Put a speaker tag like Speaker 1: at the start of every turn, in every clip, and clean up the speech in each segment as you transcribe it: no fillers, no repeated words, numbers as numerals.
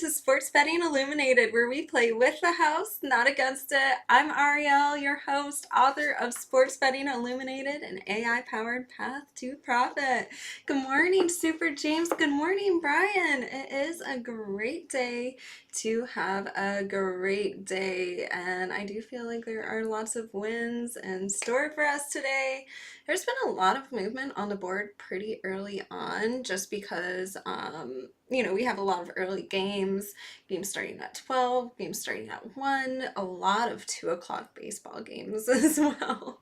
Speaker 1: to Sports Betting Illuminated, where we play with the house, not against it. I'm Ariel, your host, author of Sports Betting Illuminated, an AI-powered path to profit. Good morning, Super James. Good morning, Brian. It is a great day to have a great day, and I do feel like there are lots of wins in store for us today. There's been a lot of movement on the board pretty early on just because, we have a lot of early games starting at 12, games starting at 1, a lot of 2 o'clock baseball games as well.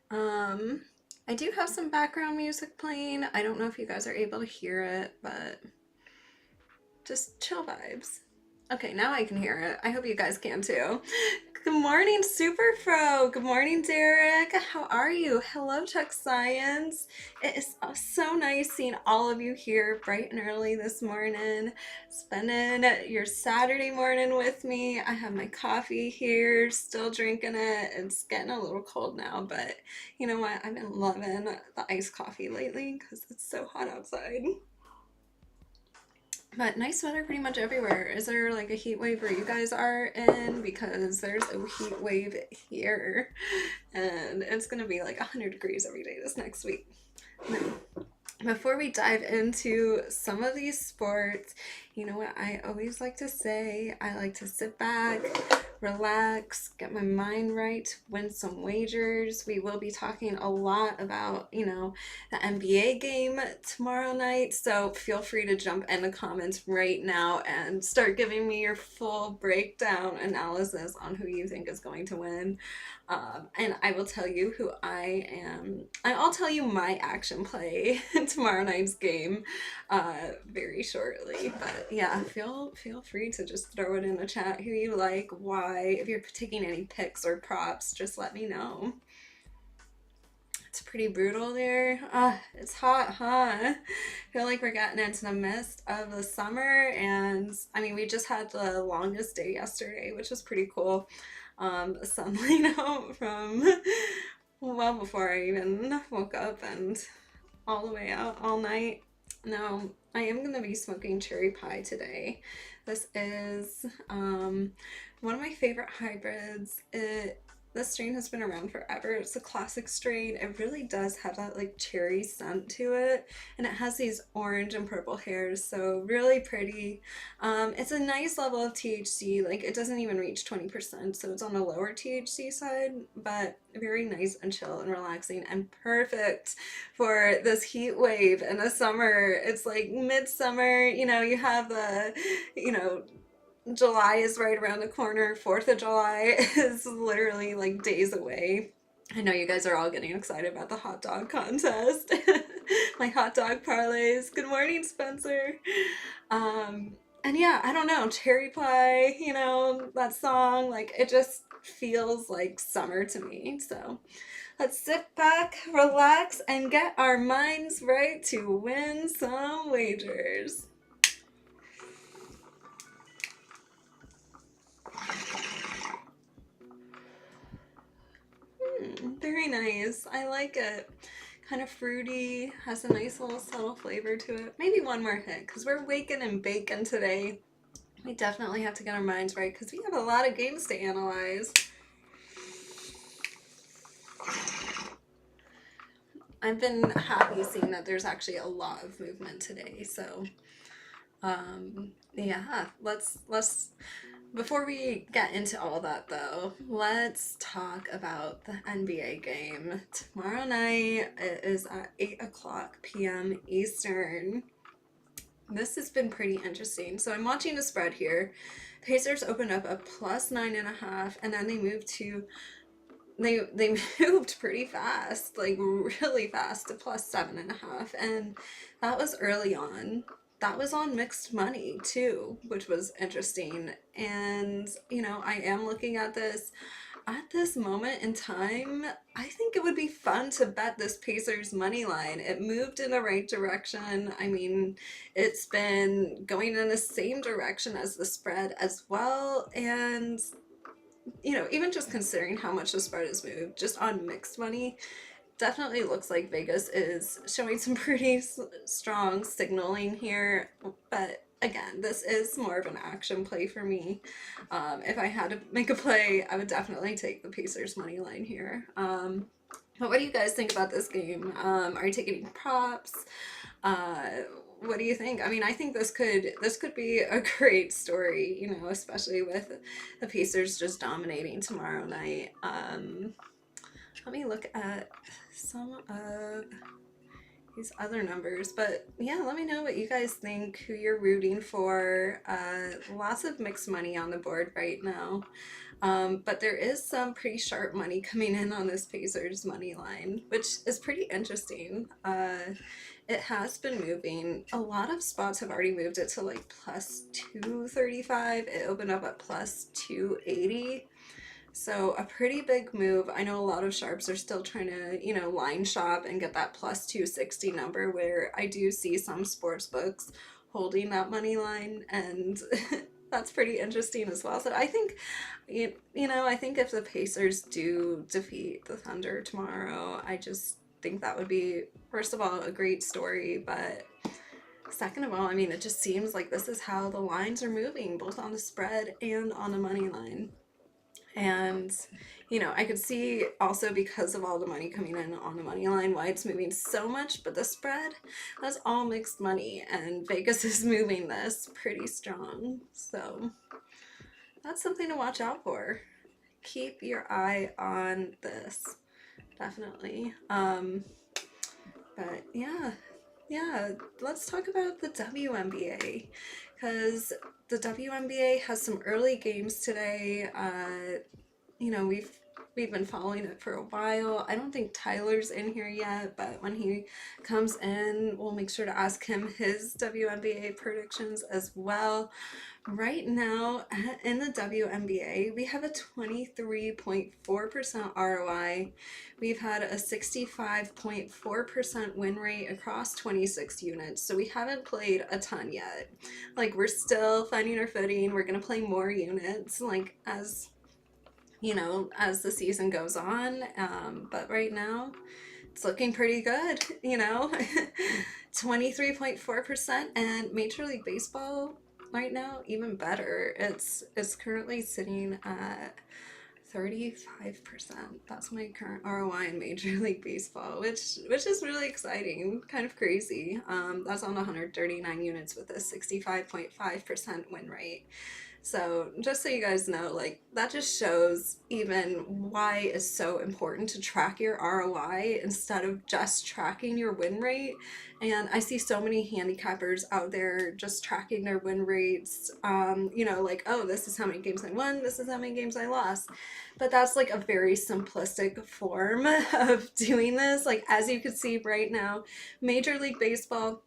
Speaker 1: Um, I do have some background music playing. I don't know if you guys are able to hear it, but just chill vibes. Okay, now I can hear it. I hope you guys can too. Good morning, Super Fro. Good morning, Derek. How are you? Hello, Tech Science. It is so nice seeing all of you here bright and early this morning, spending your Saturday morning with me. I have my coffee here, still drinking it. It's getting a little cold now, but you know what? I've been loving the iced coffee lately because it's so hot outside. But nice weather pretty much everywhere. Is there like a heat wave where you guys are in? Because there's a heat wave here and it's gonna be like 100 degrees every day this next week. Now, before we dive into some of these sports, you know what I always like to say? I like to sit back, relax, get my mind right, win some wagers. We will be talking a lot about, the NBA game tomorrow night. So feel free to jump in the comments right now and start giving me your full breakdown analysis on who you think is going to win. And I will tell you who I am. I'll tell you my action play tomorrow night's game very shortly. But yeah, feel free to just throw it in the chat who you like, why. If you're taking any picks or props, just let me know. It's pretty brutal there. It's hot, huh? I feel like we're getting into the midst of the summer, and I mean, we just had the longest day yesterday, which was pretty cool. Sunlight out from well before I even woke up and all the way out all night. Now, I am going to be smoking cherry pie today. This is one of my favorite hybrids. This strain has been around forever. It's a classic strain. It really does have that like cherry scent to it, and it has these orange and purple hairs, so really pretty. It's a nice level of THC. Like, it doesn't even reach 20%, so it's on the lower THC side, but very nice and chill and relaxing and perfect for this heat wave in the summer. It's like midsummer, you have the, July is right around the corner. 4th of July is literally like days away. I know you guys are all getting excited about the hot dog contest. My hot dog parlays. Good morning, Spencer. And yeah, I don't know, cherry pie, that song, like it just feels like summer to me. So let's sit back, relax, and get our minds right to win some wagers. Very nice. I like it. Kind of fruity, has a nice little subtle flavor to it. Maybe one more hit, because we're waking and baking today. We definitely have to get our minds right, because we have a lot of games to analyze. I've been happy seeing that there's actually a lot of movement today, so yeah, let's before we get into all that though, let's talk about the NBA game tomorrow night. It is at 8 o'clock p.m. Eastern. This has been pretty interesting. So I'm watching the spread here. Pacers opened up a +9.5, and then they moved pretty fast, like really fast, to +7.5, and that was early on. That was on mixed money too, which was interesting. And I am looking at this at this moment in time. I think it would be fun to bet this Pacers money line. It moved in the right direction. I mean, it's been going in the same direction as the spread as well, and even just considering how much the spread has moved just on mixed money, definitely looks like Vegas is showing some pretty strong signaling here. But again, this is more of an action play for me. If I had to make a play, I would definitely take the Pacers money line here. But what do you guys think about this game? Are you taking any props? Uh, what do you think? I mean, I think this could be a great story, you know, especially with the Pacers just dominating tomorrow night. Let me look at some of these other numbers, but yeah, let me know what you guys think, who you're rooting for. Lots of mixed money on the board right now. But there is some pretty sharp money coming in on this Pacers money line, which is pretty interesting. It has been moving. A lot of spots have already moved it to like plus 235. It opened up at plus 280. So a pretty big move. I know a lot of sharps are still trying to, you know, line shop and get that plus 260 number, where I do see some sports books holding that money line, and that's pretty interesting as well. So I think, you know, I think if the Pacers do defeat the Thunder tomorrow, I just think that would be, first of all, a great story, but second of all, I mean, it just seems like this is how the lines are moving, both on the spread and on the money line. And, you know, I could see also, because of all the money coming in on the money line, why it's moving so much, but the spread, that's all mixed money, and Vegas is moving this pretty strong. So that's something to watch out for. Keep your eye on this, definitely. But yeah, let's talk about the WNBA, because the WNBA has some early games today. You know, we've been following it for a while. I don't think Tyler's in here yet, but when he comes in, we'll make sure to ask him his WNBA predictions as well. Right now in the WNBA, we have a 23.4% ROI. We've had a 65.4% win rate across 26 units. So we haven't played a ton yet. Like, we're still finding our footing. We're going to play more units, like, as you know, as the season goes on. But right now, it's looking pretty good, you know. 23.4%, and Major League Baseball right now, even better. It's currently sitting at 35%. That's my current ROI in Major League Baseball, which is really exciting, kind of crazy. That's on 139 units with a 65.5% win rate. So just so you guys know, like, that just shows even why it's so important to track your ROI instead of just tracking your win rate. And I see so many handicappers out there just tracking their win rates, you know, like, oh, this is how many games I won, this is how many games I lost. But that's like a very simplistic form of doing this. Like, as you can see right now, Major League Baseball,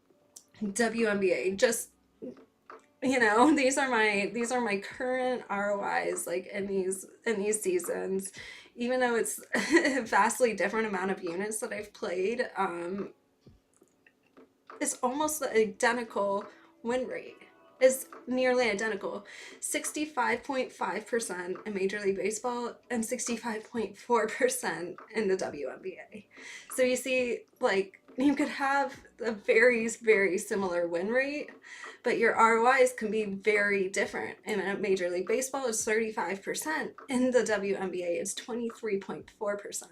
Speaker 1: WNBA, just, you know, these are my current ROIs, like, in these seasons. Even though it's a vastly different amount of units that I've played, it's almost the identical win rate. Is nearly identical. 65.5% in Major League Baseball and 65.4% in the WNBA. So you see, like, you could have a very, very similar win rate, but your ROIs can be very different. In Major League Baseball, it's 35%. In the WNBA, it's 23.4%.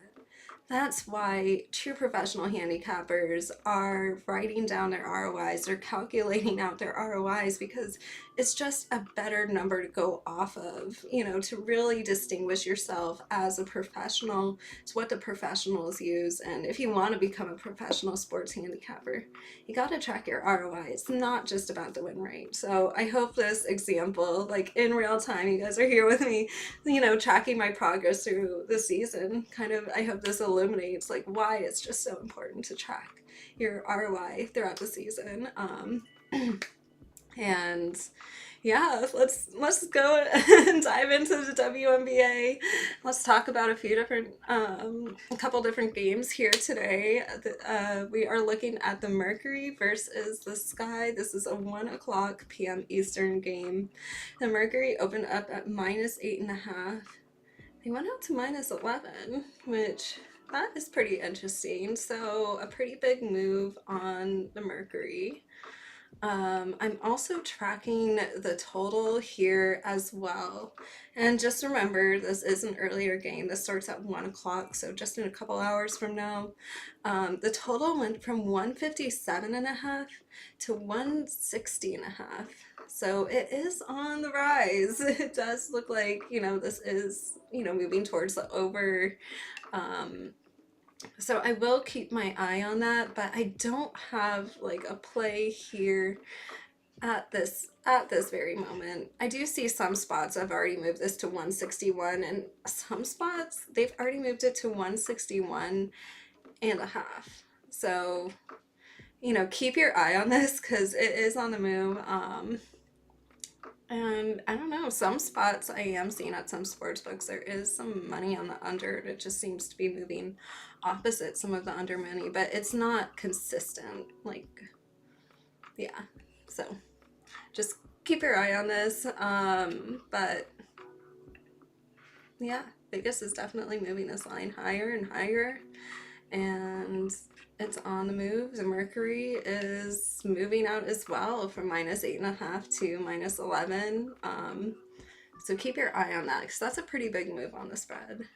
Speaker 1: That's why true professional handicappers are writing down their ROIs. They're calculating out their ROIs because it's just a better number to go off of, you know, to really distinguish yourself as a professional. It's what the professionals use. And if you want to become a professional sports handicapper, you got to track your ROI. It's not just about the win rate. So I hope this example, like, in real time, you guys are here with me, you know, tracking my progress through the season. Kind of, I hope this illuminates, like, why it's just so important to track your ROI throughout the season. And yeah, let's go and dive into the WNBA. Let's talk about a few different, a couple different games here today. We are looking at the Mercury versus the Sky. This is a 1:00 p.m. Eastern game. The Mercury opened up at -8.5. They went out to -11, which, that is pretty interesting. So a pretty big move on the Mercury. I'm also tracking the total here as well. And just remember, this is an earlier game. This starts at 1 o'clock, so just in a couple hours from now. The total went from 157.5 to 160.5. So it is on the rise. It does look like, this is, moving towards the over. So I will keep my eye on that, but I don't have like a play here at this very moment. I do see some spots I've already moved this to 161, and some spots they've already moved it to 161.5. So, keep your eye on this because it is on the move. And I don't know, some spots I am seeing at some sports books there is some money on the under. It just seems to be moving opposite some of the under money, but it's not consistent. Like, yeah. So just keep your eye on this. But yeah, Vegas is definitely moving this line higher and higher, and it's on the move. The Mercury is moving out as well from -8.5 to -11. So keep your eye on that because that's a pretty big move on the spread.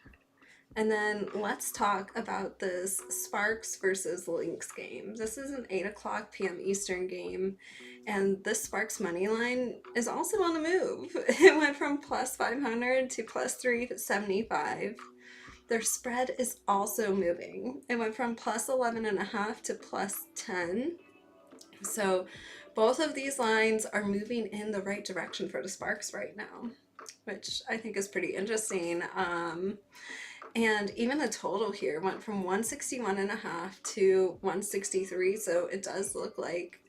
Speaker 1: And then let's talk about this Sparks versus Lynx game. This is an 8 p.m. Eastern game, and this Sparks money line is also on the move. It went from +500 to +375. Their spread is also moving. It went from +11.5 to +10. So both of these lines are moving in the right direction for the Sparks right now, which I think is pretty interesting. And even the total here went from 161.5 to 163. So it does look like,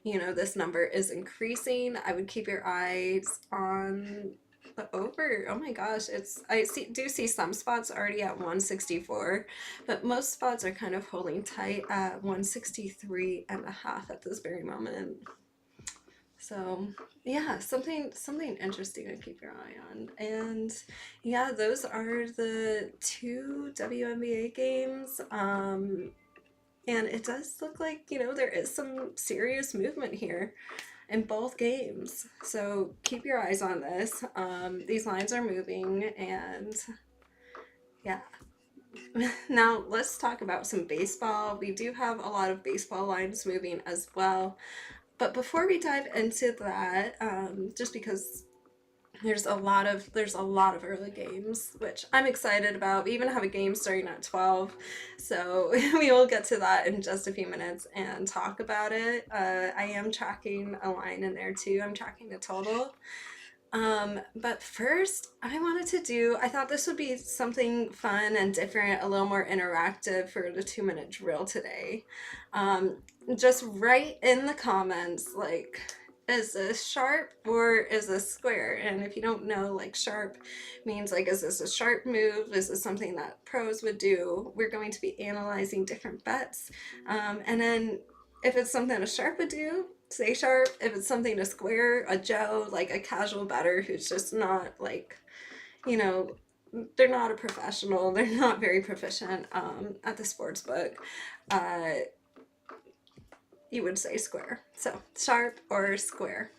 Speaker 1: this number is increasing. I would keep your eyes on the over. Oh my gosh, do see some spots already at 164, but most spots are kind of holding tight at 163.5 at this very moment. So yeah, something interesting to keep your eye on. And yeah, those are the two WNBA games. And it does look like, there is some serious movement here in both games. So keep your eyes on this. These lines are moving, and yeah. Now let's talk about some baseball. We do have a lot of baseball lines moving as well. But before we dive into that, just because there's a lot of early games, which I'm excited about. We even have a game starting at 12, so we will get to that in just a few minutes and talk about it. I am tracking a line in there too. I'm tracking the total. But first, I thought this would be something fun and different, a little more interactive for the 2-minute drill today. Just write in the comments, like, is this sharp or is this square? And if you don't know, like, sharp means, like, is this a sharp move? Is this something that pros would do? We're going to be analyzing different bets. And then if it's something a sharp would do, say sharp. If it's something a square, a Joe, like a casual bettor who's just not like, they're not a professional, they're not very proficient at the sports book, you would say square. So sharp or square.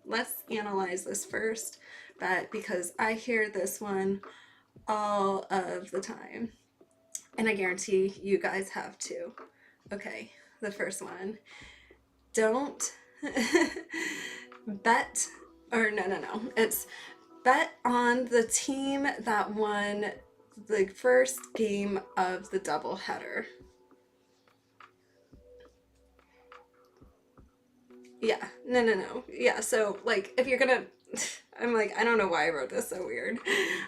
Speaker 1: Let's analyze this first bet because I hear this one all of the time, and I guarantee you guys have too. Okay, the first one. Don't bet, or no. It's bet on the team that won the first game of the doubleheader. Yeah, no. Yeah, so like if you're gonna, I'm like, I don't know why I wrote this so weird.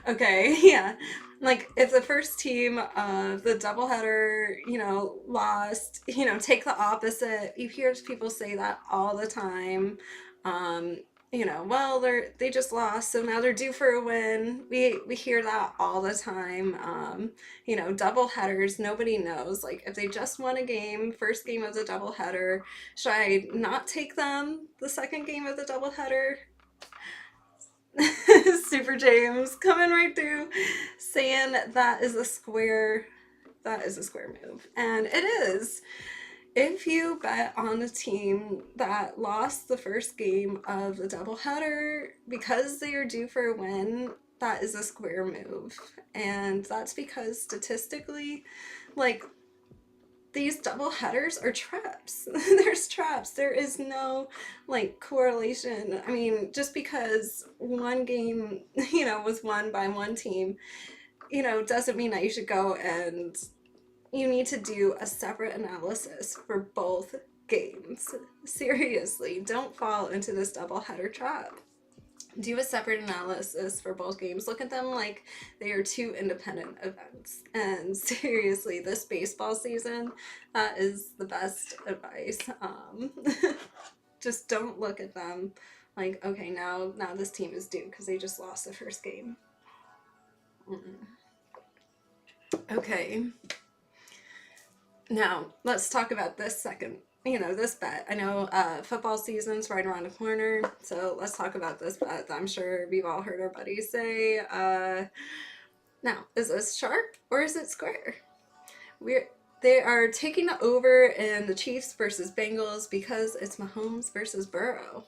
Speaker 1: Okay, yeah. Like if the first team of the doubleheader, lost, take the opposite. You hear people say that all the time. Well, they just lost, so now they're due for a win. We hear that all the time. Double headers, nobody knows. Like if they just won a game, first game of the double header, should I not take them the second game of the double header? Super James coming right through, saying that is a square move, and it is. If you bet on a team that lost the first game of the doubleheader because they are due for a win, that is a square move. And that's because statistically, like, these double headers are traps. There's traps. There is no like correlation. I mean, just because one game, was won by one team, doesn't mean that you should go and you need to do a separate analysis for both games. Seriously, don't fall into this double header trap. Do a separate analysis for both games. Look at them like they are two independent events. And seriously, this baseball season, that is the best advice. Just don't look at them like, okay, now this team is due because they just lost the first game. Okay. Now, let's talk about this second, this bet. I know football season's right around the corner, so let's talk about this bet that I'm sure we've all heard our buddies say. Now, is this sharp or is it square? They are taking the over in the Chiefs versus Bengals because it's Mahomes versus Burrow.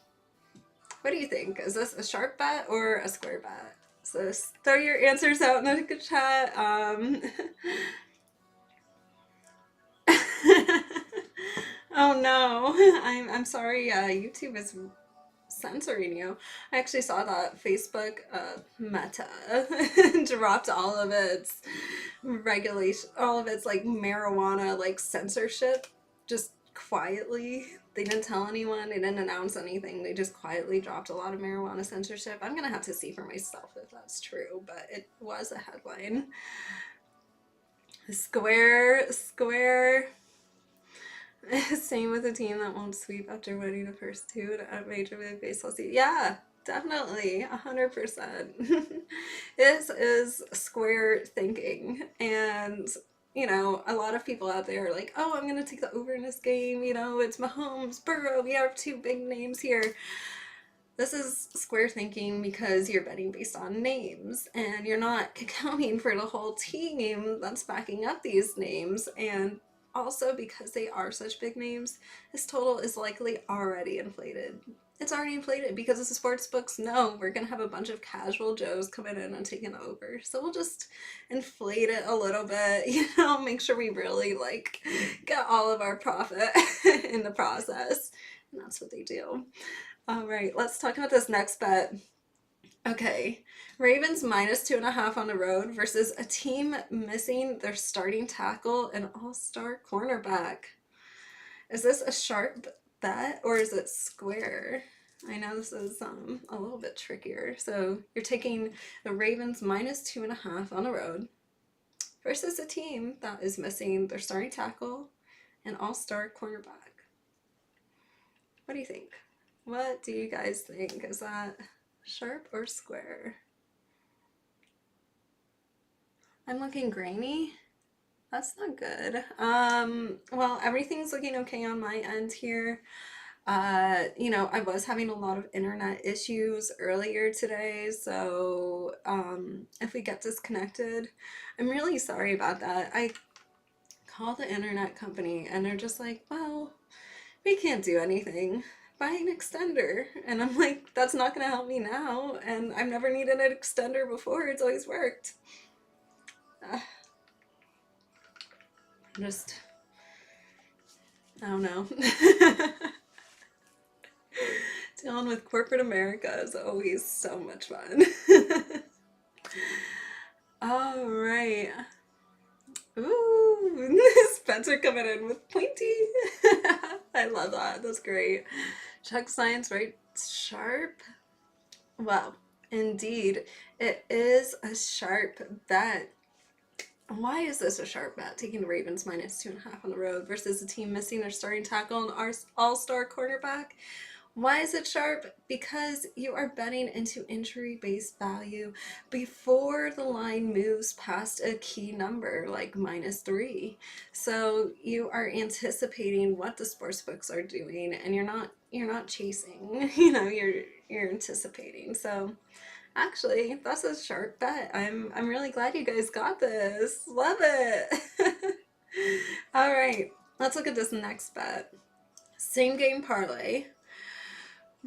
Speaker 1: What do you think? Is this a sharp bet or a square bet? So throw your answers out in the chat. Oh no, I'm sorry. YouTube is censoring you. I actually saw that Facebook Meta dropped all of its regulation, all of its like marijuana like censorship, just quietly. They didn't tell anyone. They didn't announce anything. They just quietly dropped a lot of marijuana censorship. I'm gonna have to see for myself if that's true, but it was a headline. Square. Same with a team that won't sweep after winning the first two at Major League Baseball season. Yeah, definitely, 100%. This is square thinking, and a lot of people out there are like, oh, I'm gonna take the over in this game. It's Mahomes, Burrow. We have two big names here. This is square thinking because you're betting based on names and you're not accounting for the whole team that's backing up these names. And also because they are such big names, this total is likely already inflated. It's already inflated because the sports books know we're going to have a bunch of casual Joes coming in and taking over. So we'll just inflate it a little bit, make sure we really get all of our profit in the process. And that's what they do. All right, let's talk about this next bet. Okay, Ravens -2.5 on the road versus a team missing their starting tackle and all-star cornerback. Is this a sharp bet or is it square? I know this is a little bit trickier. So you're taking the Ravens -2.5 on the road versus a team that is missing their starting tackle and all-star cornerback. What do you think? What do you guys think? Is that sharp or square? I'm looking grainy. That's not good. Well, everything's looking okay on my end here. I was having a lot of internet issues earlier today, so if we get disconnected, I'm really sorry about that. I called the internet company and they're just like, well, we can't do anything. Buy an extender. And I'm like, that's not going to help me now. And I've never needed an extender before. It's always worked. I don't know. Dealing with corporate America is always so much fun. All right. Ooh, Spencer coming in with pointy. I love that. That's great. Chuck Science, right? Sharp. Well, indeed, it is a sharp bet. Why is this a sharp bet? Taking the Ravens -2.5 on the road versus a team missing their starting tackle and our all-star cornerback. Why is it sharp? Because you are betting into injury-based value before the line moves past a key number like -3. So you are anticipating what the sports books are doing, and you're not chasing. You're anticipating. So actually, that's a sharp bet. I'm really glad you guys got this. Love it. All right. Let's look at this next bet. Same game parlay.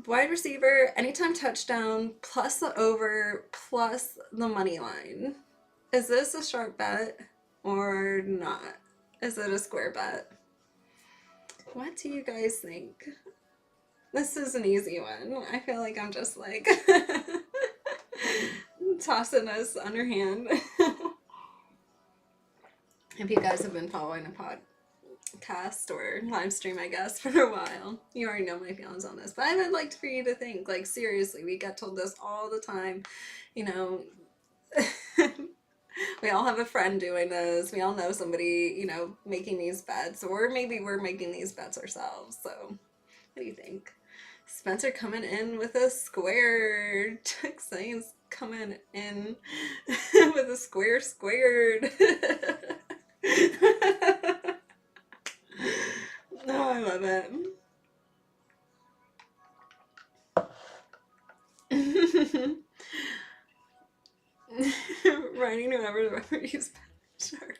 Speaker 1: Wide receiver, anytime touchdown, plus the over, plus the money line. Is this a sharp bet or not? Is it a square bet? What do you guys think? This is an easy one. I feel like I'm just like tossing us underhand. If you guys have been following the podcast or live stream, I guess, for a while, you already know my feelings on this. But I would like for you to think, like, seriously, we get told this all the time, you know. We all have a friend doing this. We all know somebody, you know, making these bets, or maybe we're making these bets ourselves. So, what do you think? Spencer coming in with a square. Texane's coming in with a square squared. Oh, I love it. Writing whoever the referees. Sure.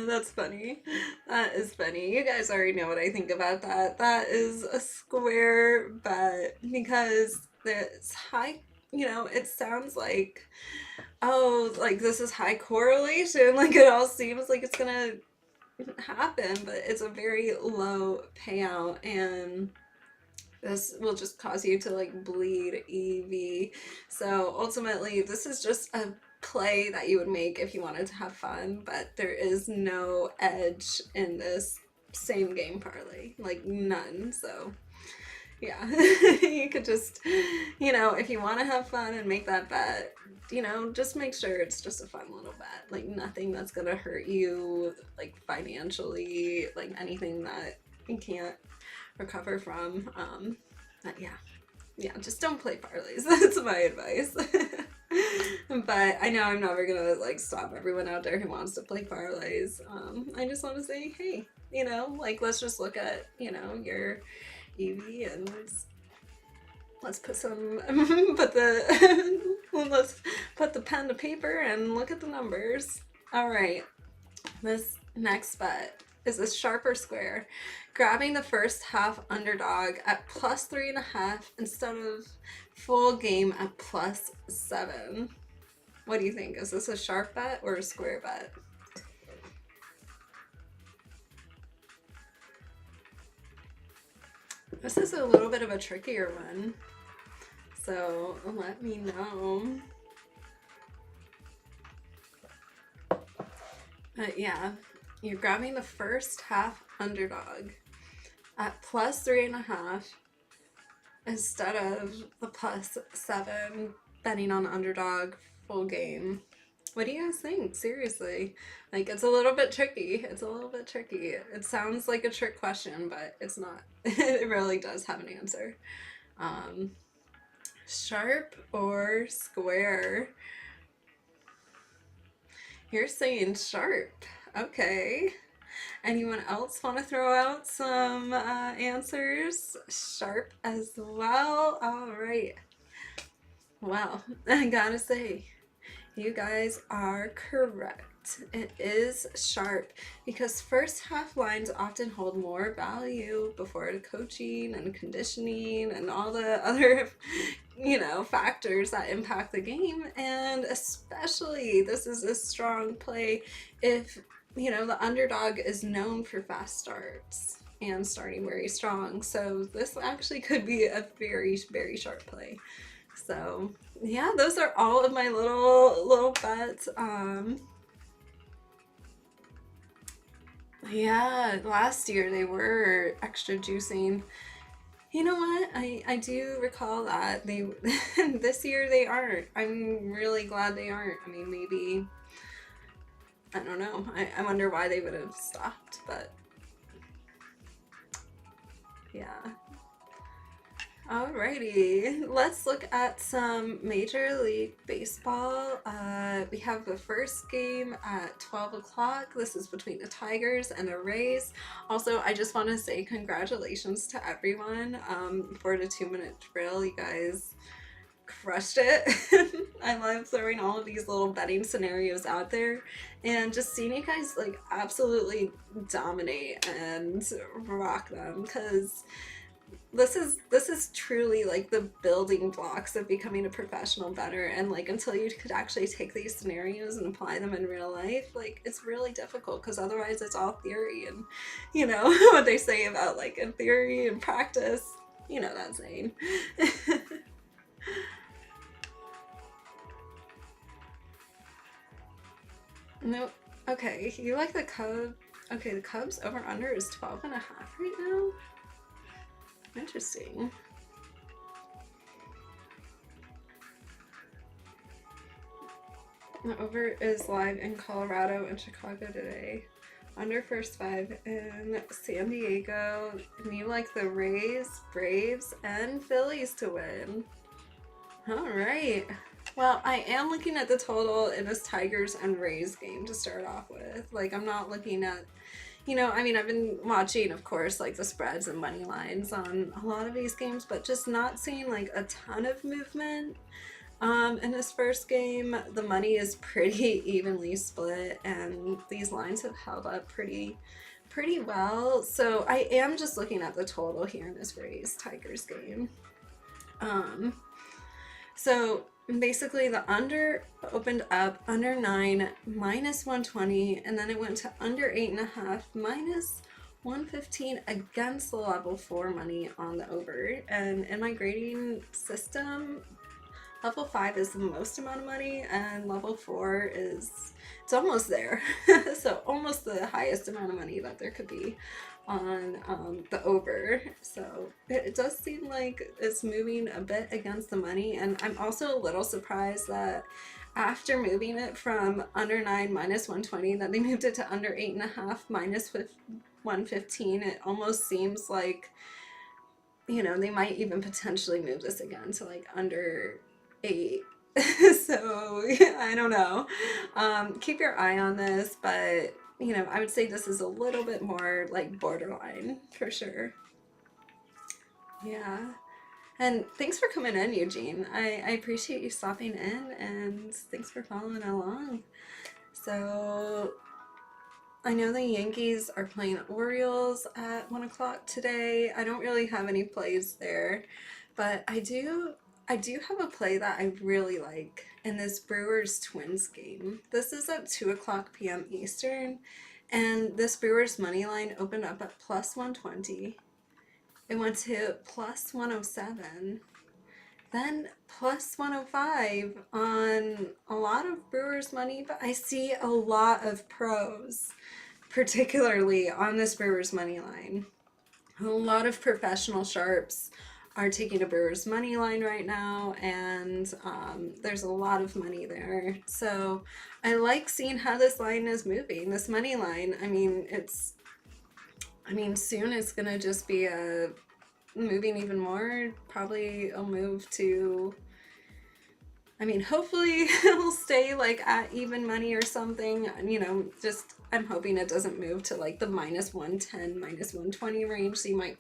Speaker 1: That's funny. That is funny. You guys already know what I think about that. That is a square bet because it's high, you know, it sounds like, oh, like this is high correlation. Like it all seems like it's gonna happen, but it's a very low payout, and this will just cause you to like bleed EV. So ultimately, this is just a play that you would make if you wanted to have fun, but there is no edge in this same game parlay, like none. So yeah, you could just, you know, if you want to have fun and make that bet, you know, just make sure it's just a fun little bet, like nothing that's gonna hurt you, like financially, like anything that you can't recover from. But yeah, just don't play parlays. That's my advice. But I know I'm never gonna like stop everyone out there who wants to play parlays. I just want to say, hey, you know, like let's just look at, you know, your EV and let's put some let's put the pen to paper and look at the numbers. All right, this next bet is a sharper square, grabbing the first half underdog at plus 3.5 instead of full game at plus 7. What do you think? Is this a sharp bet or a square bet? This is a little bit of a trickier one, so let me know. But yeah, you're grabbing the first half underdog at plus 3.5 instead of the plus 7 betting on underdog full game. What do you guys think? Seriously, like it's a little bit tricky. It's a little bit tricky. It sounds like a trick question, but it's not. It really does have an answer. Sharp or square? You're saying sharp. Okay. Anyone else want to throw out some answers? Sharp as well. All right. Well, I gotta say, you guys are correct. It is sharp because first half lines often hold more value before the coaching and conditioning and all the other, you know, factors that impact the game. And especially this is a strong play if, you know, the underdog is known for fast starts and starting very strong. So this actually could be a very, very sharp play. So yeah, those are all of my little bets. Yeah, last year they were extra juicing. You know what? I do recall that they this year they aren't. I'm really glad they aren't. I mean, maybe I don't know. I wonder why they would have stopped, but yeah. Alrighty, let's look at some Major League Baseball. We have the first game at 12 o'clock. This is between the Tigers and the Rays. Also, I just want to say congratulations to everyone for the 2-minute drill. You guys crushed it. I love throwing all of these little betting scenarios out there and just seeing you guys like absolutely dominate and rock them, because this is truly like the building blocks of becoming a professional bettor. And like until you could actually take these scenarios and apply them in real life, like it's really difficult, because otherwise it's all theory. And you know what they say about like in theory and practice, you know that saying. No. Okay, you like the Cubs. Okay, the Cubs over under is 12.5 right now. Interesting. The over is live in Colorado and Chicago today. Under first 5 in San Diego. And you like the Rays, Braves, and Phillies to win. Alright. Well, I am looking at the total in this Tigers and Rays game to start off with. Like, I'm not looking at, you know, I mean, I've been watching, of course, like the spreads and money lines on a lot of these games, but just not seeing like a ton of movement. In this first game, the money is pretty evenly split, and these lines have held up pretty well. So I am just looking at the total here in this Rays Tigers game. So basically the under opened up under 9 minus 120, and then it went to under 8.5 minus 115 against the level 4 money on the over. And in my grading system, level 5 is the most amount of money, and level 4 is, it's almost there. So almost the highest amount of money that there could be on the over. So it does seem like it's moving a bit against the money. And I'm also a little surprised that after moving it from under 9 minus 120, that they moved it to under 8.5 minus 115. It almost seems like, you know, they might even potentially move this again to like under 8. So I don't know. Keep your eye on this, but you know, I would say this is a little bit more like borderline for sure. Yeah. And thanks for coming in, Eugene. I appreciate you stopping in, and thanks for following along. So I know the Yankees are playing Orioles at 1 o'clock today. I don't really have any plays there, but I do have a play that I really like in this Brewers Twins game. This is at 2 o'clock p.m. Eastern, and this Brewers money line opened up at plus 120. It went to plus 107, then plus 105 on a lot of Brewers money, but I see a lot of pros, particularly on this Brewers money line. A lot of professional sharps are taking a Brewers money line right now, and there's a lot of money there. So I like seeing how this line is moving, this money line. I mean, soon it's gonna just be moving even more. Probably it'll move to, I mean, hopefully it'll stay like at even money or something, you know, just I'm hoping it doesn't move to like the minus 110, minus 120 range. So you might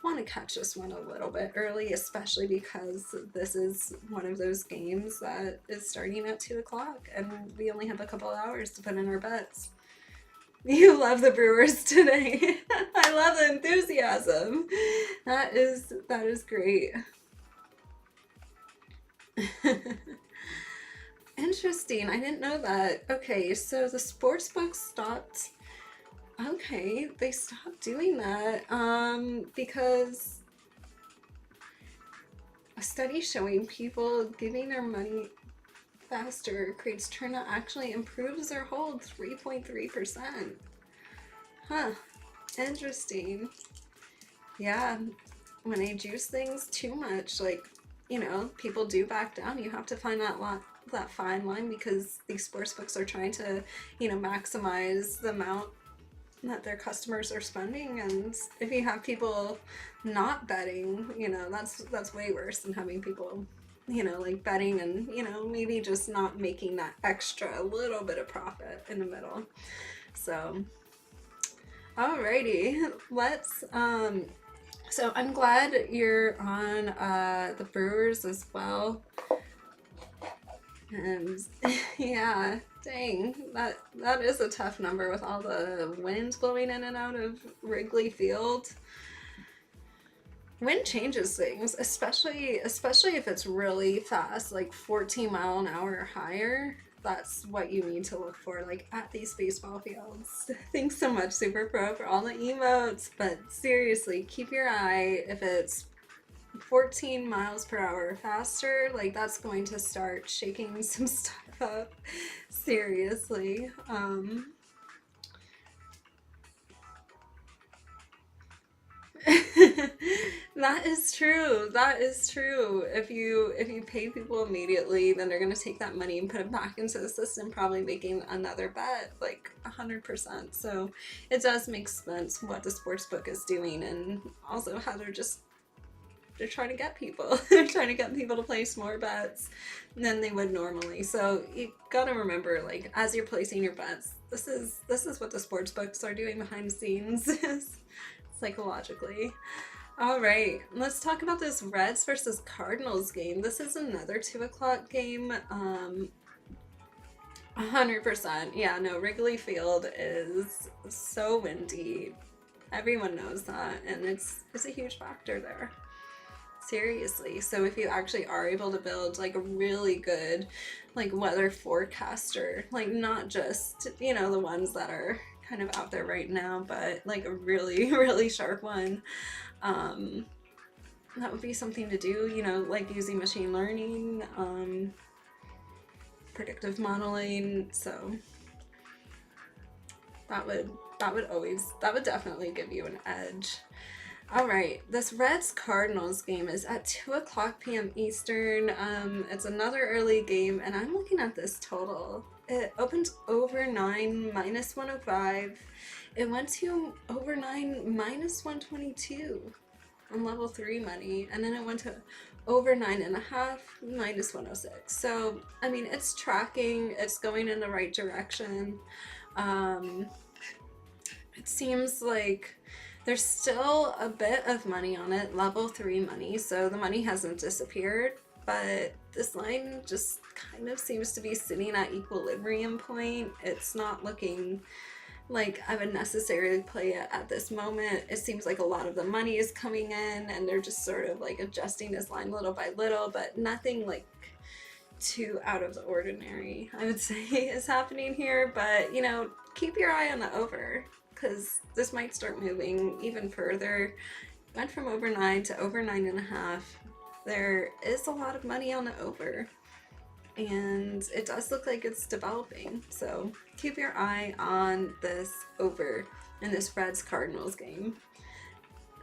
Speaker 1: want to catch this one a little bit early, especially because this is one of those games that is starting at 2 o'clock and we only have a couple hours to put in our bets. You love the Brewers today. I love the enthusiasm. That is great. Interesting. I didn't know that. Okay, so the sports book stopped. Okay, they stopped doing that because a study showing people giving their money faster creates turn that actually improves their hold 3.3%. Huh. Interesting. Yeah, when they juice things too much, like, you know, people do back down. You have to find that fine line, because these sports books are trying to, you know, maximize the amount that their customers are spending. And if you have people not betting, you know, that's way worse than having people, you know, like betting and, you know, maybe just not making that extra little bit of profit in the middle. So alrighty, let's so I'm glad you're on the Brewers as well. And yeah, dang, that is a tough number with all the wind blowing in and out of Wrigley Field. Wind changes things, especially if it's really fast, like 14 mile an hour or higher. That's what you need to look for, like at these baseball fields. Thanks so much, Super Pro, for all the emotes. But seriously, keep your eye. If it's 14 miles per hour or faster, like that's going to start shaking some stuff up. Seriously. That is true. That is true. If you pay people immediately, then they're gonna take that money and put it back into the system, probably making another bet, like 100%. So it does make sense what the sports book is doing, and also how they're trying to get people. They're trying to get people to place more bets than they would normally. So you gotta remember, like, as you're placing your bets, this is what the sports books are doing behind the scenes, psychologically. All right, let's talk about this Reds versus Cardinals game. This is another 2 o'clock game. 100%. Yeah, no, Wrigley Field is so windy. Everyone knows that, and it's a huge factor there. Seriously. So if you actually are able to build like a really good like weather forecaster, like not just, the ones that are kind of out there right now, but like a really, really sharp one, that would be something to do, like using machine learning, predictive modeling. So that would definitely give you an edge. All right, this Reds Cardinals game is at 2 o'clock p.m. Eastern. It's another early game, and I'm looking at this total. It opened over 9 minus 105. It went to over 9 minus 122 on level 3 money, and then it went to over 9.5 minus 106. So I mean, it's tracking. It's going in the right direction. It seems like there's still a bit of money on it, level 3 money, so the money hasn't disappeared, but this line just kind of seems to be sitting at equilibrium point. It's not looking like I would necessarily play it at this moment. It seems like a lot of the money is coming in, and they're just sort of like adjusting this line little by little, but nothing like too out of the ordinary, I would say, is happening here. But, keep your eye on the over, because this might start moving even further. Went from over 9 to over 9.5. There is a lot of money on the over, and it does look like it's developing. So keep your eye on this over in this Reds Cardinals game.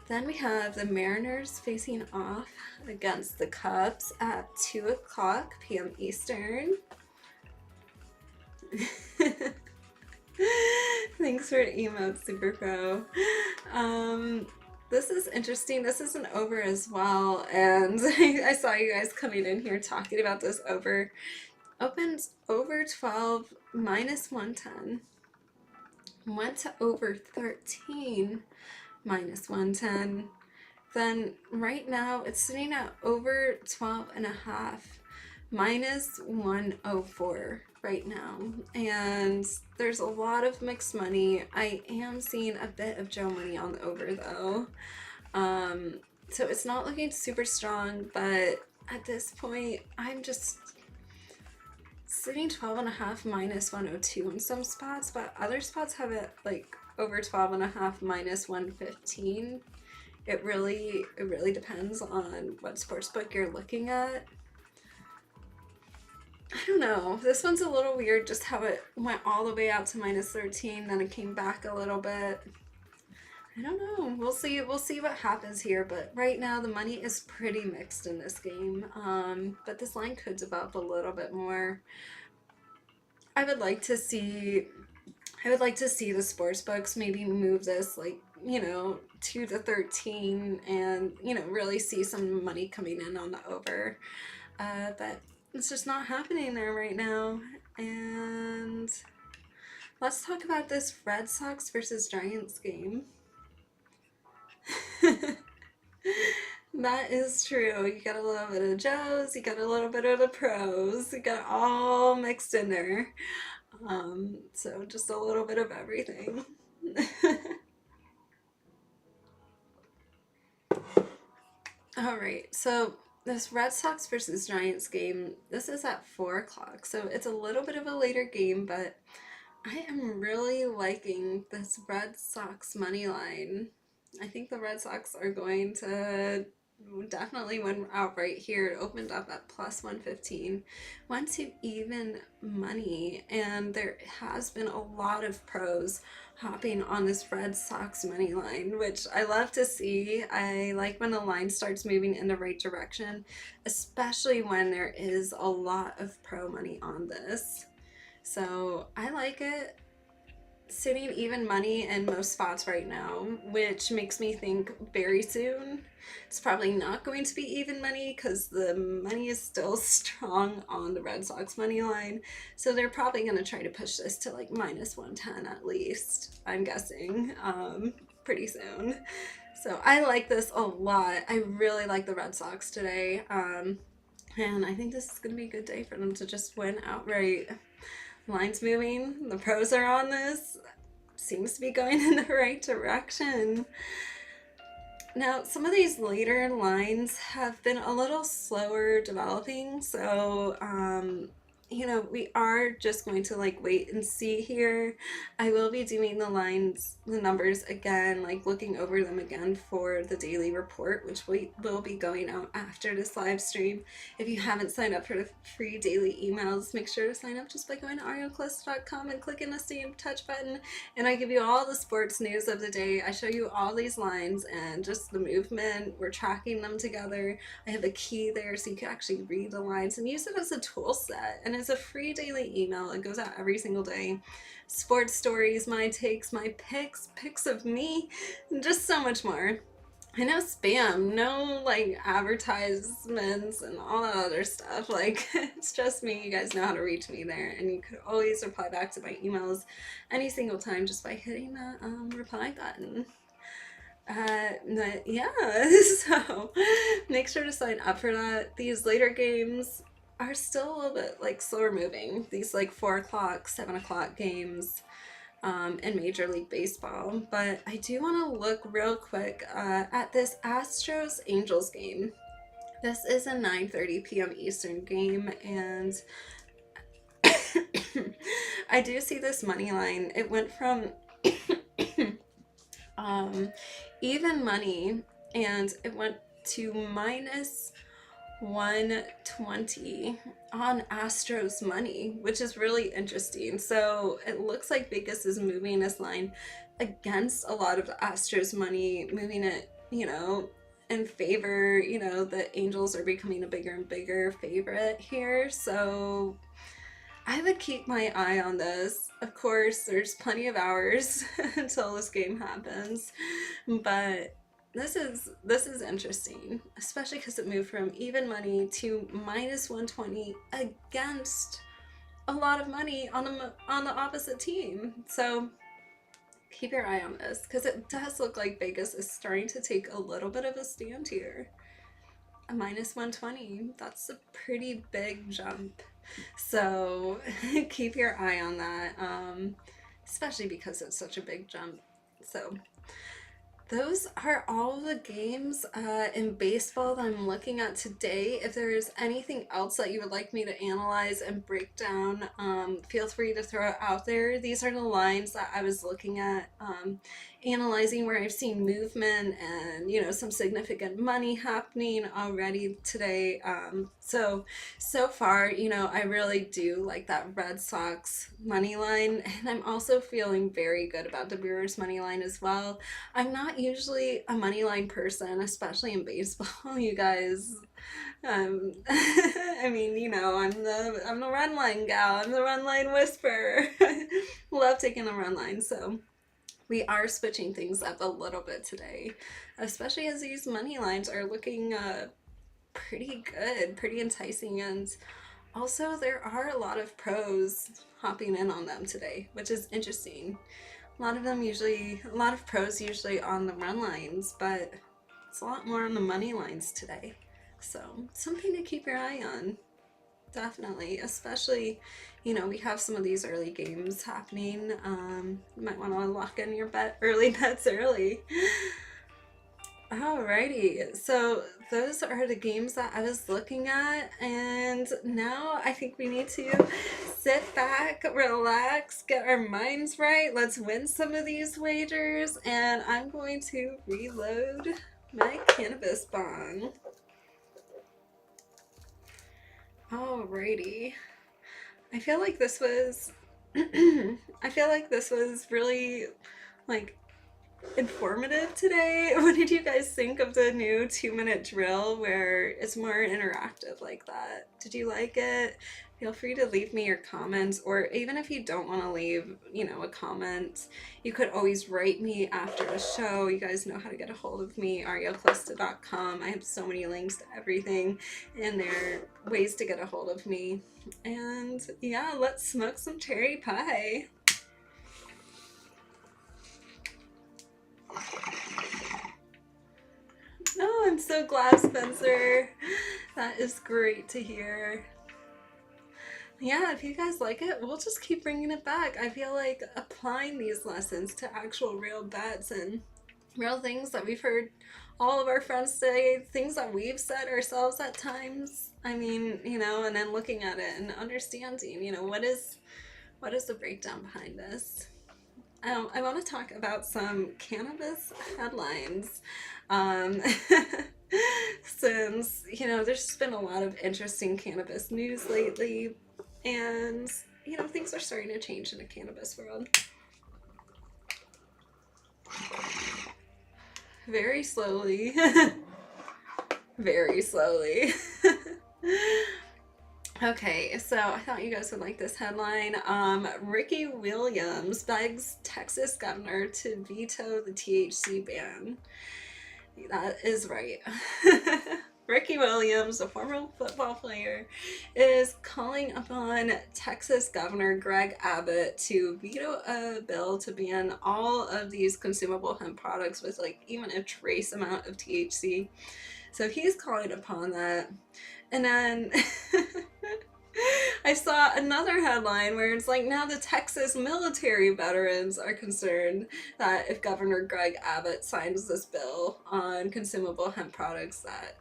Speaker 1: Then we have the Mariners facing off against the Cubs at 2 o'clock p.m. Eastern. Thanks for emote, Super Pro. This is interesting. This is an over as well, and I saw you guys coming in here talking about this over. Opened over 12 minus 110. Went to over 13 minus 110. Then right now it's sitting at over 12.5 minus 104 right now, and there's a lot of mixed money. I am seeing a bit of Joe money on the over though, so it's not looking super strong, but at this point I'm just sitting 12.5 minus 102 in some spots, but other spots have it like over 12.5 minus 115. It really depends on what sportsbook you're looking at. I don't know. This one's a little weird, just how it went all the way out to minus 13, then it came back a little bit. I don't know. We'll see what happens here, but right now the money is pretty mixed in this game. But this line could develop a little bit more. I would like to see the sports books maybe move this, like, 2 to 13, and really see some money coming in on the over, but it's just not happening there right now. And let's talk about this Red Sox versus Giants game. That is true. You got a little bit of Joe's, you got a little bit of the pros, you got it all mixed in there. So just a little bit of everything. All right, so this Red Sox versus Giants game, this is at 4 o'clock, so it's a little bit of a later game, but I am really liking this Red Sox money line. I think the Red Sox are going to definitely win outright here. It opened up at plus 115. Went to even money, and there has been a lot of pros hopping on this Red Sox money line, which I love to see. I like when the line starts moving in the right direction, especially when there is a lot of pro money on this. So I like it. Sitting even money in most spots right now, which makes me think very soon it's probably not going to be even money because the money is still strong on the Red Sox money line. So they're probably going to try to push this to like minus 110 at least, I'm guessing, pretty soon. So I like this a lot. I really like the Red Sox today. And I think this is going to be a good day for them to just win outright. Line's moving. The pros are on this. Seems to be going in the right direction. Now, some of these later lines have been a little slower developing, so we are just going to like wait and see here. I will be doing the numbers again, like looking over them again for the daily report, which will be going out after this live stream. If you haven't signed up for the free daily emails, make sure to sign up just by going to arielcalista.com and clicking the stay in touch button. And I give you all the sports news of the day. I show you all these lines and just the movement. We're tracking them together. I have a key there so you can actually read the lines and use it as a tool set. And it's a free daily email. It goes out every single day. Sports stories, my takes, my pics of me, and just so much more. I know spam, no like advertisements and all that other stuff. Like it's just me. You guys know how to reach me there, and you could always reply back to my emails any single time just by hitting that reply button. But yeah, so make sure to sign up for that. These later games are still a little bit like slower moving. These like 4 o'clock, 7 o'clock games in Major League Baseball. But I do want to look real quick at this Astros Angels game. This is a 9:30 p.m. Eastern game, and I do see this money line. It went from even money, and it went to minus 120 on Astros money, which is really interesting. So it looks like Vegas is moving this line against a lot of the Astros money, moving it, in favor. The Angels are becoming a bigger and bigger favorite here. So I would keep my eye on this. Of course, there's plenty of hours until this game happens, but this is interesting, especially because it moved from even money to minus 120 against a lot of money on the opposite team. So keep your eye on this because it does look like Vegas is starting to take a little bit of a stand here. A minus 120, that's a pretty big jump. So keep your eye on that, especially because it's such a big jump. So those are all the games in baseball that I'm looking at today. If there is anything else that you would like me to analyze and break down, feel free to throw it out there. These are the lines that I was looking at, analyzing where I've seen movement and, some significant money happening already today. So far, I really do like that Red Sox money line, and I'm also feeling very good about the Brewers money line as well. I'm not usually a money line person, especially in baseball, you guys. I mean, I'm the run line gal. I'm the run line whisperer. Love taking the run line, so we are switching things up a little bit today, especially as these money lines are looking pretty good, pretty enticing, and also there are a lot of pros hopping in on them today, which is interesting. A lot of pros usually on the run lines, but It's a lot more on the money lines today. So something to keep your eye on. Definitely, especially, you know, we have some of these early games happening. You might want to lock in your early bets early. Alrighty, so those are the games that I was looking at, and now I think we need to sit back, relax, get our minds right. Let's win some of these wagers, and I'm going to reload my cannabis bong. Alrighty. I feel like this was really like informative today. What did you guys think of the new 2-minute drill where it's more interactive like that? Did you like it? Feel free to leave me your comments, or even if you don't want to leave, you know, a comment, you could always write me after the show. You guys know how to get a hold of me, arielcalista.com. I have so many links to everything in there, ways to get a hold of me. And yeah, let's smoke some cherry pie. Oh, I'm so glad, Spencer. That is great to hear. Yeah, if you guys like it, we'll just keep bringing it back. I feel like applying these lessons to actual real bets and real things that we've heard all of our friends say, things that we've said ourselves at times. I mean, you know, and then looking at it and understanding, you know, what is the breakdown behind this? I want to talk about some cannabis headlines. Since, you know, there's just been a lot of interesting cannabis news lately, and, you know, things are starting to change in the cannabis world. Very slowly. Very slowly. Okay, so I thought you guys would like this headline. Ricky Williams begs Texas governor to veto the THC ban. That is right. Ricky Williams, a former football player, is calling upon Texas Governor Greg Abbott to veto a bill to ban all of these consumable hemp products with like even a trace amount of THC. So he's calling upon that. And then I saw another headline where it's like, now the Texas military veterans are concerned that if Governor Greg Abbott signs this bill on consumable hemp products, that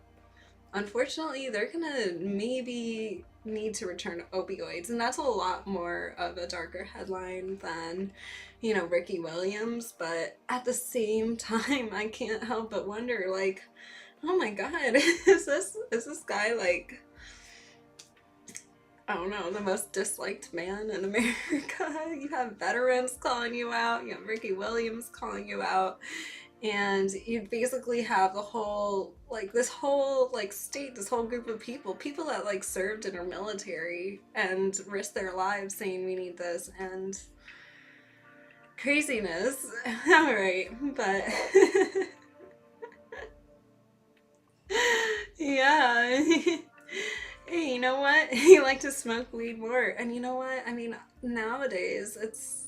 Speaker 1: unfortunately they're gonna maybe need to return to opioids. And that's a lot more of a darker headline than, you know, Ricky Williams. But at the same time, I can't help but wonder, like, oh my god, is this guy like, I don't know, the most disliked man in America? You have veterans calling you out, you have Ricky Williams calling you out, and you basically have the whole, like, this whole, like, state, this whole group of people that, like, served in our military and risked their lives saying we need this, and craziness. Alright, but yeah. Hey, you know what? You like to smoke weed more. And you know what? I mean, nowadays, it's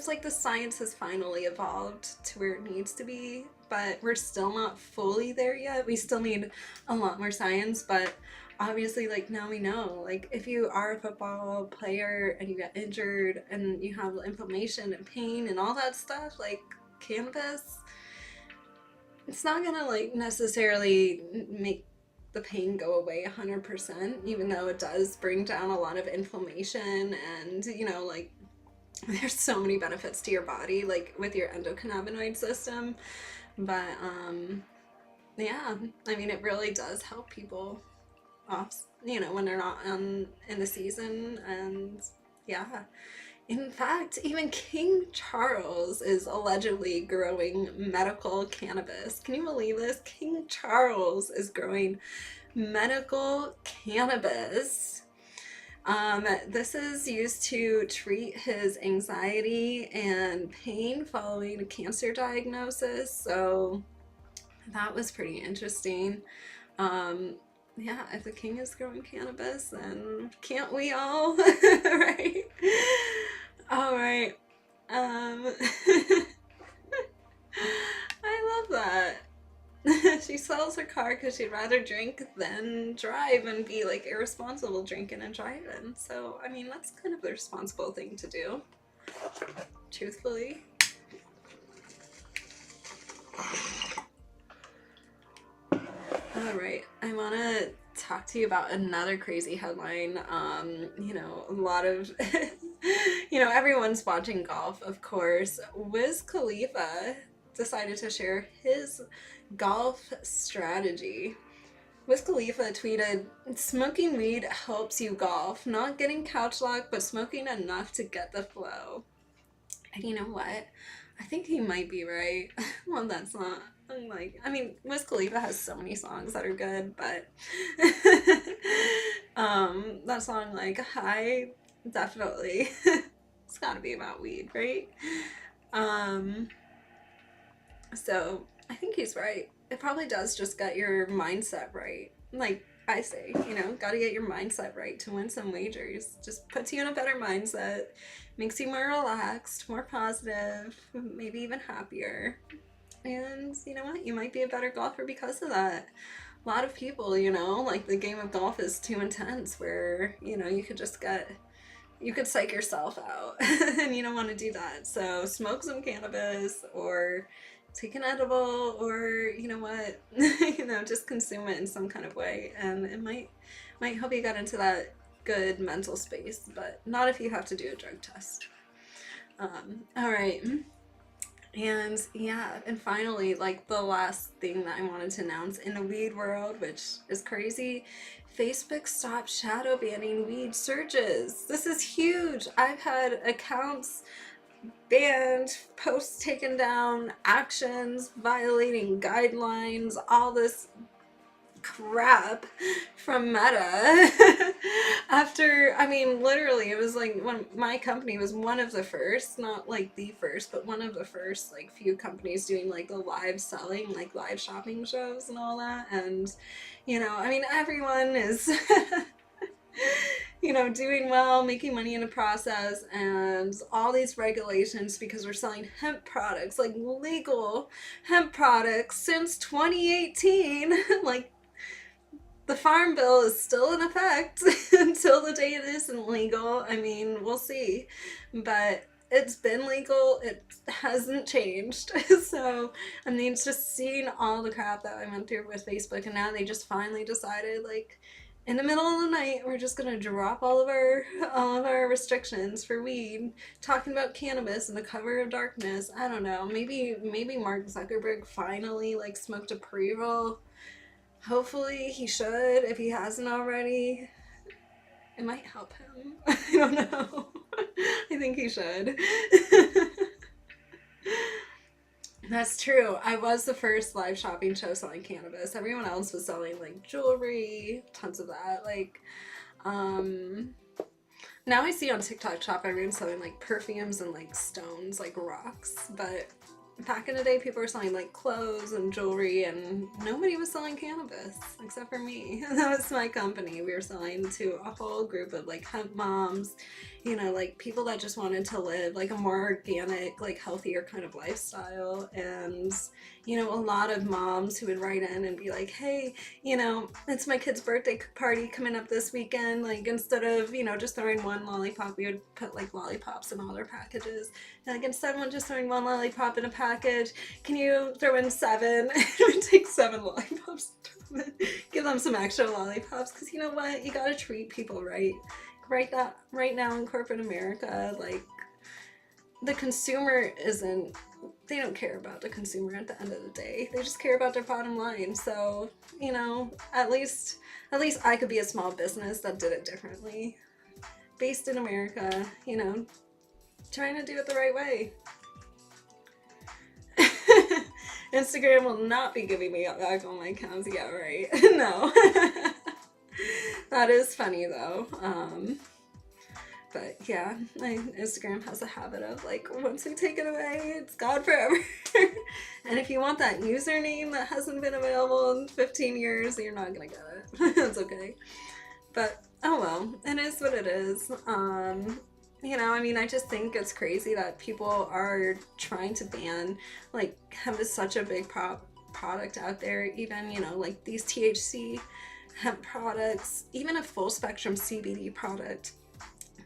Speaker 1: like the science has finally evolved to where it needs to be, but we're still not fully there yet. We still need a lot more science, but obviously, like, now we know, like, if you are a football player and you get injured and you have inflammation and pain and all that stuff, like, cannabis, it's not gonna, like, necessarily make the pain go away 100%, even though it does bring down a lot of inflammation, and, you know, like, there's so many benefits to your body, like with your endocannabinoid system. But yeah, I mean, it really does help people off, you know, when they're not in the season. And yeah, in fact, even King Charles is allegedly growing medical cannabis. Can you believe this? King Charles is growing medical cannabis. This is used to treat his anxiety and pain following a cancer diagnosis. So that was pretty interesting. Yeah, if the king is growing cannabis, then can't we all? Right? All right. I love love that. She sells her car because she'd rather drink than drive and be like irresponsible drinking and driving. So, I mean, that's kind of the responsible thing to do, truthfully. Alright, I want to talk to you about another crazy headline. You know, a lot of, you know, everyone's watching golf, of course. Wiz Khalifa decided to share his golf strategy. Wiz Khalifa tweeted, "Smoking weed helps you golf. Not getting couch locked, but smoking enough to get the flow." And you know what? I think he might be right. Well, that's not. Like, I mean, Wiz Khalifa has so many songs that are good, but that song, like, High, definitely. It's gotta be about weed, right? So I think he's right. It probably does just get your mindset right. Like I say, you know, gotta get your mindset right to win some wagers. Just puts you in a better mindset, makes you more relaxed, more positive, maybe even happier. And you know what? You might be a better golfer because of that. A lot of people, you know, like the game of golf is too intense where, you know, you could psych yourself out and you don't want to do that. So smoke some cannabis or take an edible or, you know what, you know, just consume it in some kind of way. And it might help you get into that good mental space, but not if you have to do a drug test. All right. And yeah, and finally, like the last thing that I wanted to announce in the weed world, which is crazy, Facebook stopped shadow banning weed searches. This is huge. I've had accounts banned, posts taken down, actions violating guidelines, all this crap from Meta. After, I mean, literally, it was like when my company was one of the first, not like the first, but one of the first, like, few companies doing like the live selling, like live shopping shows and all that. And, you know, I mean, everyone is you know, doing well, making money in the process, and all these regulations because we're selling hemp products, like legal hemp products since 2018. Like, the Farm Bill is still in effect until the day it isn't legal. I mean, we'll see. But it's been legal. It hasn't changed. So, I mean, it's just seeing all the crap that I went through with Facebook, and now they just finally decided, like, in the middle of the night, we're just gonna drop all of our restrictions for weed, talking about cannabis in the cover of darkness. I don't know. Maybe Mark Zuckerberg finally, like, smoked a pre-roll. Hopefully he should, if he hasn't already. It might help him. I don't know. I think he should. That's true. I was the first live shopping show selling cannabis. Everyone else was selling, like, jewelry, tons of that. Like, now I see on TikTok Shop everyone's selling, like, perfumes and, like, stones, like rocks. But back in the day, people were selling, like, clothes and jewelry, and nobody was selling cannabis except for me. And that was my company. We were selling to a whole group of, like, hemp moms, you know, like, people that just wanted to live, like, a more organic, like, healthier kind of lifestyle. And, you know, a lot of moms who would write in and be like, hey, you know, it's my kid's birthday party coming up this weekend. Like, instead of, you know, just throwing one lollipop, we would put, like, lollipops in all their packages. And, like, instead of just throwing one lollipop in a package, can you throw in 7? It would take 7 lollipops to throw in. Give them some extra lollipops, because you know what? You gotta treat people right. Right now in corporate America, like, the consumer they don't care about the consumer at the end of the day. They just care about their bottom line. So, you know, at least I could be a small business that did it differently. Based in America, you know, trying to do it the right way. Instagram will not be giving me back all my accounts yet, right? No. That is funny though. But yeah, Instagram has a habit of, like, once we take it away, it's gone forever. And if you want that username that hasn't been available in 15 years, you're not gonna get it. It's okay. But oh well, it is what it is. You know, I mean, I just think it's crazy that people are trying to ban, like, hemp is such a big product out there. Even, you know, like these THC hemp products, even a full spectrum CBD product.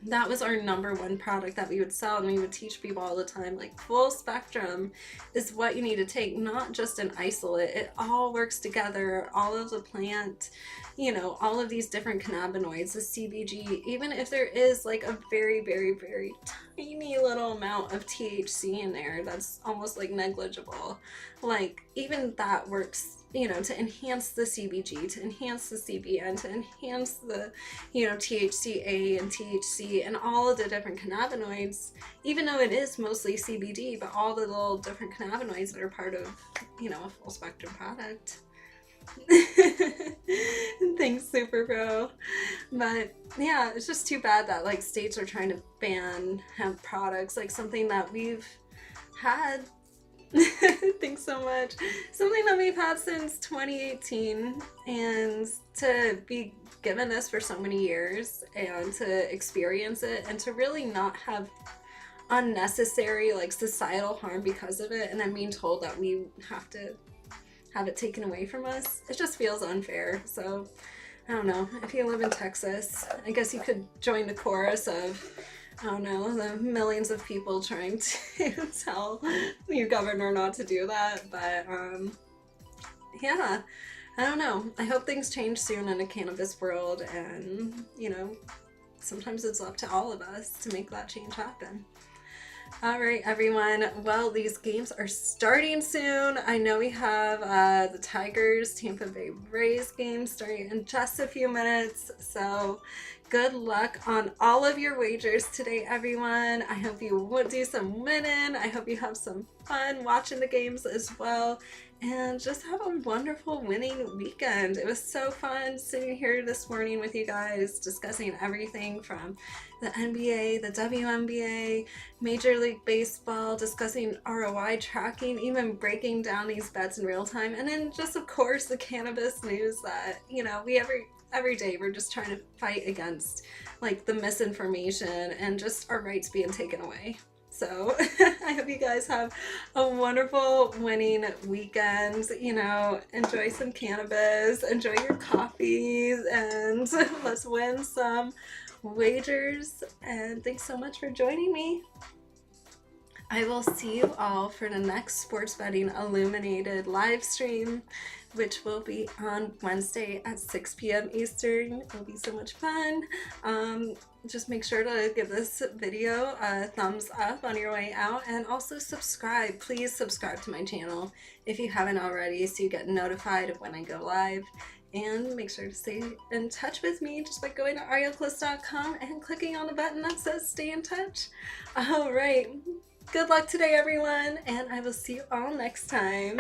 Speaker 1: That was our #1 product that we would sell, and we would teach people all the time, like, full spectrum is what you need to take, not just an isolate. It all works together, all of the plant, you know, all of these different cannabinoids, the CBG, even if there is like a very, very, very tiny little amount of THC in there that's almost like negligible, like, even that works, you know, to enhance the CBG, to enhance the CBN, to enhance the, you know, THCA and THC and all of the different cannabinoids, even though it is mostly CBD, but all the little different cannabinoids that are part of, you know, a full spectrum product. Thanks, Super Pro. But yeah, it's just too bad that like states are trying to ban hemp products, like something that we've had thanks so much. Something that we've had since 2018, and to be given this for so many years and to experience it and to really not have unnecessary like societal harm because of it, and then being told that we have to have it taken away from us, it just feels unfair. So I don't know, if you live in Texas, I guess you could join the chorus of, I don't know, the millions of people trying to tell your governor not to do that. But yeah, I don't know. I hope things change soon in the cannabis world, and you know, sometimes it's up to all of us to make that change happen. All right, everyone. Well, these games are starting soon. I know we have the Tigers Tampa Bay Rays game starting in just a few minutes. So good luck on all of your wagers today, everyone. I hope you would do some winning. I hope you have some fun watching the games as well. And just have a wonderful winning weekend. It was so fun sitting here this morning with you guys, discussing everything from the NBA, the WNBA, Major League Baseball, discussing ROI tracking, even breaking down these bets in real time. And then just, of course, the cannabis news that, you know, every day we're just trying to fight against, like, the misinformation and just our rights being taken away. So I hope you guys have a wonderful winning weekend. You know, enjoy some cannabis, enjoy your coffees, and let's win some wagers. And thanks so much for joining me. I will see you all for the next Sports Betting Illuminated live stream, which will be on Wednesday at 6 p.m. Eastern. It'll be so much fun. Just make sure to give this video a thumbs up on your way out, and also subscribe. Please subscribe to my channel if you haven't already, so you get notified of when I go live. And make sure to stay in touch with me just by going to arielcalista.com and clicking on the button that says stay in touch. All right. Good luck today, everyone, and I will see you all next time.